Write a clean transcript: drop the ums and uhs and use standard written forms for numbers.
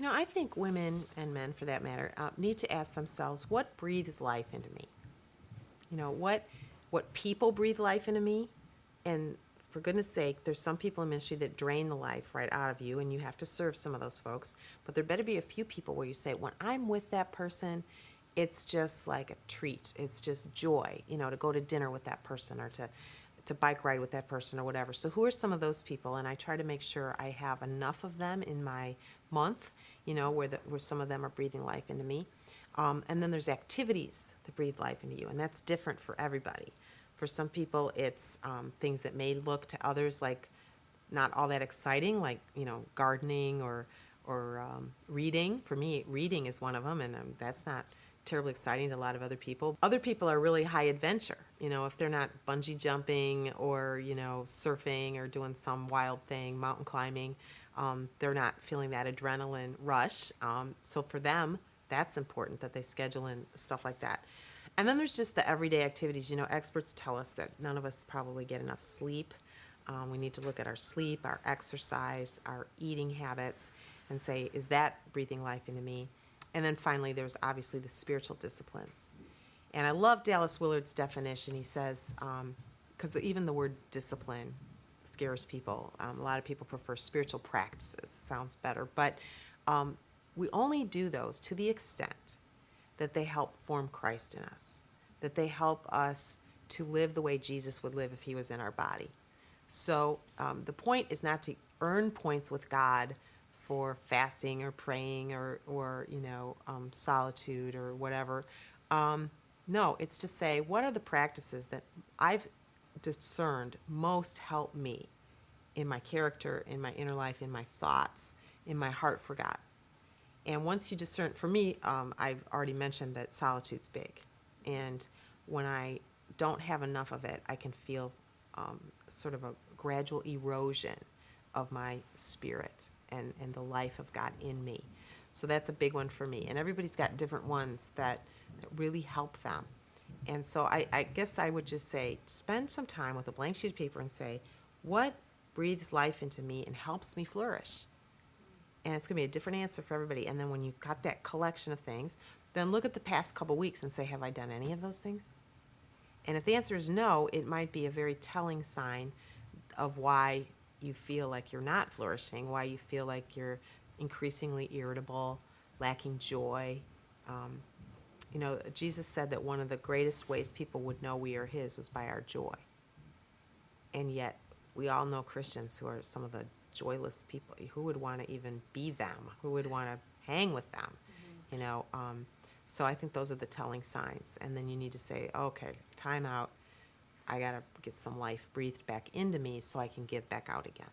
I think women and men, for that matter, need to ask themselves, what breathes life into me? What people breathe life into me? And for goodness sake, there's some people in ministry that drain the life right out of you, and you have to serve some of those folks. But there better be a few people where you say, when I'm with that person, it's just like a treat. It's just joy, to go to dinner with that person or to bike ride with that person or whatever. So who are some of those people? And I try to make sure I have enough of them in my month, where some of them are breathing life into me. And then there's activities that breathe life into you, and that's different for everybody. For some people, it's things that may look to others like not all that exciting, like gardening or reading. For me, reading is one of them, and that's not terribly exciting to a lot of other people. Other people are really high adventure. If they're not bungee jumping or surfing or doing some wild thing, mountain climbing, they're not feeling that adrenaline rush. So for them, that's important that they schedule in stuff like that. And then there's just the everyday activities. Experts tell us that none of us probably get enough sleep. We need to look at our sleep, our exercise, our eating habits, and say, is that breathing life into me? And then finally, there's obviously the spiritual disciplines. And I love Dallas Willard's definition. He says, because even the word discipline scares people. A lot of people prefer spiritual practices. Sounds better. But we only do those to the extent that they help form Christ in us, that they help us to live the way Jesus would live if he was in our body. So the point is not to earn points with God for fasting or praying or solitude or whatever. No, it's to say, what are the practices that I've discerned most help me in my character, in my inner life, in my thoughts, in my heart for God? And once you discern, for me, I've already mentioned that solitude's big. And when I don't have enough of it, I can feel sort of a gradual erosion of my spirit and the life of God in me. So that's a big one for me. And everybody's got different ones that really help them. And so I guess I would just say, spend some time with a blank sheet of paper and say, what breathes life into me and helps me flourish? And it's going to be a different answer for everybody. And then when you've got that collection of things, then look at the past couple weeks and say, have I done any of those things? And if the answer is no, it might be a very telling sign of why you feel like you're not flourishing, why you feel like you're increasingly irritable, lacking joy. Jesus said that one of the greatest ways people would know we are his was by our joy. And yet, we all know Christians who are some of the joyless people. Who would want to even be them? Who would want to hang with them? So I think those are the telling signs. And then you need to say, okay, time out. I got to get some life breathed back into me so I can give back out again.